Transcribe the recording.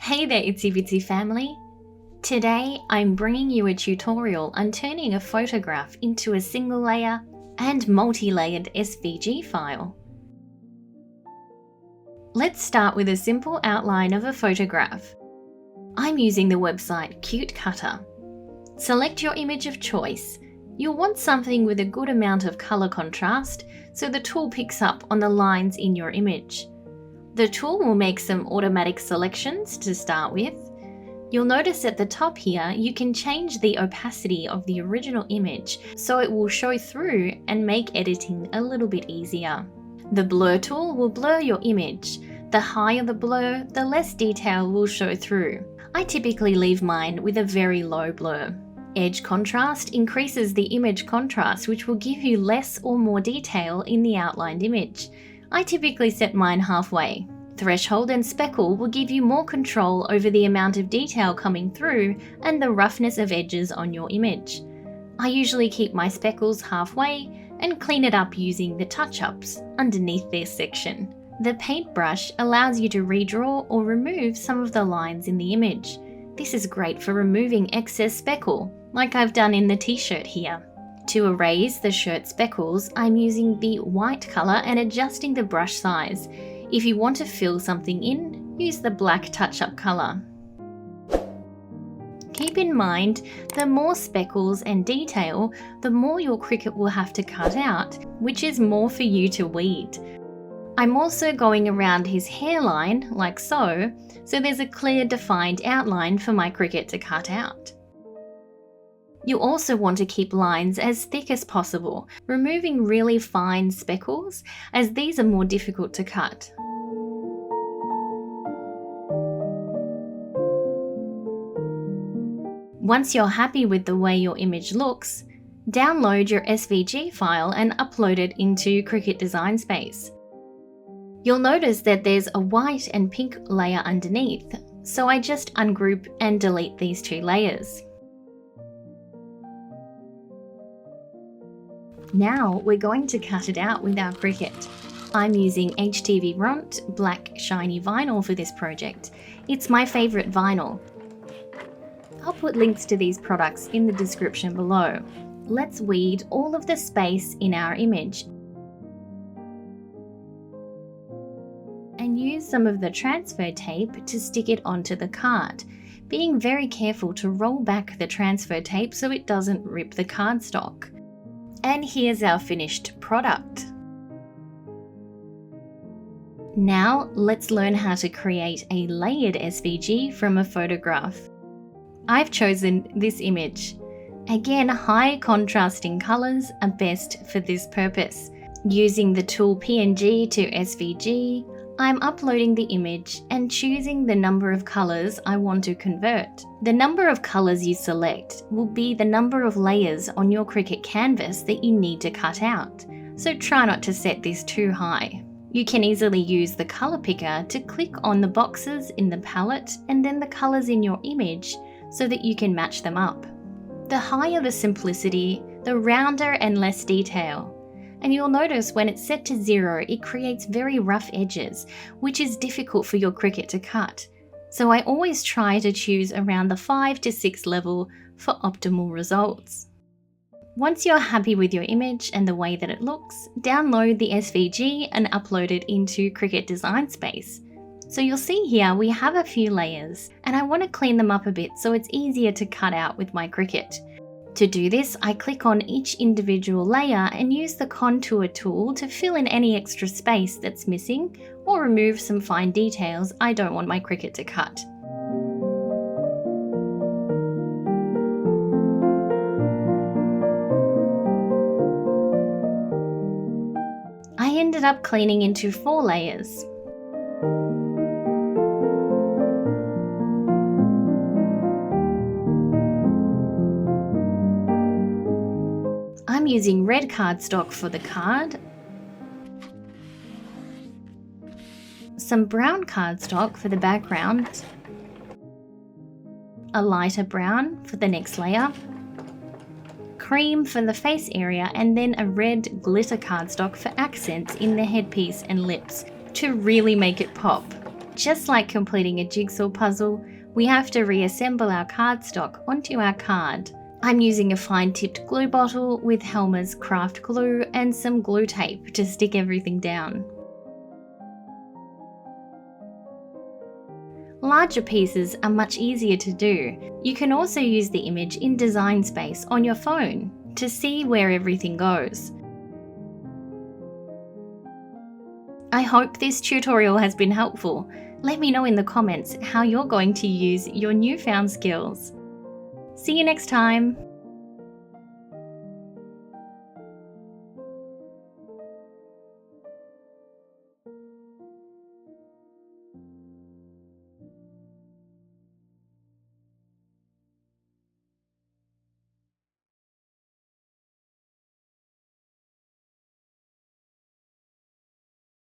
Hey there ItsyBitsy family! Today I'm bringing you a tutorial on turning a photograph into a single layer and multi-layered SVG file. Let's start with a simple outline of a photograph. I'm using the website Cricut. Select your image of choice. You'll want something with a good amount of color contrast so the tool picks up on the lines in your image. The tool will make some automatic selections to start with. You'll notice at the top here you can change the opacity of the original image so it will show through and make editing a little bit easier. The blur tool will blur your image. The higher the blur, the less detail will show through. I typically leave mine with a very low blur. Edge contrast increases the image contrast, which will give you less or more detail in the outlined image. I typically set mine halfway. Threshold and speckle will give you more control over the amount of detail coming through and the roughness of edges on your image. I usually keep my speckles halfway and clean it up using the touch-ups underneath this section. The paintbrush allows you to redraw or remove some of the lines in the image. This is great for removing excess speckle, like I've done in the t-shirt here. To erase the shirt speckles, I'm using the white color and adjusting the brush size. If you want to fill something in, use the black touch-up color. Keep in mind, the more speckles and detail, the more your Cricut will have to cut out, which is more for you to weed. I'm also going around his hairline, like so there's a clear defined outline for my Cricut to cut out. You also want to keep lines as thick as possible, removing really fine speckles, as these are more difficult to cut. Once you're happy with the way your image looks, download your SVG file and upload it into Cricut Design Space. You'll notice that there's a white and pink layer underneath, so I just ungroup and delete these two layers. Now we're going to cut it out with our Cricut. I'm using HTV Ront black shiny vinyl for this project. It's my favourite vinyl. I'll put links to these products in the description below. Let's weed all of the space in our image and use some of the transfer tape to stick it onto the card, being very careful to roll back the transfer tape so it doesn't rip the cardstock. And here's our finished product. Now let's learn how to create a layered SVG from a photograph. I've chosen this image. Again, high contrasting colors are best for this purpose. Using the tool PNG to SVG, I'm uploading the image and choosing the number of colors I want to convert. The number of colors you select will be the number of layers on your Cricut canvas that you need to cut out, so try not to set this too high. You can easily use the color picker to click on the boxes in the palette and then the colors in your image so that you can match them up. The higher the simplicity, the rounder and less detail. And you'll notice when it's set to 0, it creates very rough edges, which is difficult for your Cricut to cut. So I always try to choose around the 5 to 6 level for optimal results. Once you're happy with your image and the way that it looks, download the SVG and upload it into Cricut Design Space. So you'll see here we have a few layers, and I want to clean them up a bit so it's easier to cut out with my Cricut. To do this, I click on each individual layer and use the contour tool to fill in any extra space that's missing or remove some fine details I don't want my Cricut to cut. I ended up cleaning into 4 layers. I'm using red cardstock for the card, some brown cardstock for the background, a lighter brown for the next layer, cream for the face area, and then a red glitter cardstock for accents in the headpiece and lips to really make it pop. Just like completing a jigsaw puzzle, we have to reassemble our cardstock onto our card. I'm using a fine-tipped glue bottle with Helmer's craft glue and some glue tape to stick everything down. Larger pieces are much easier to do. You can also use the image in Design Space on your phone to see where everything goes. I hope this tutorial has been helpful. Let me know in the comments how you're going to use your newfound skills. See you next time!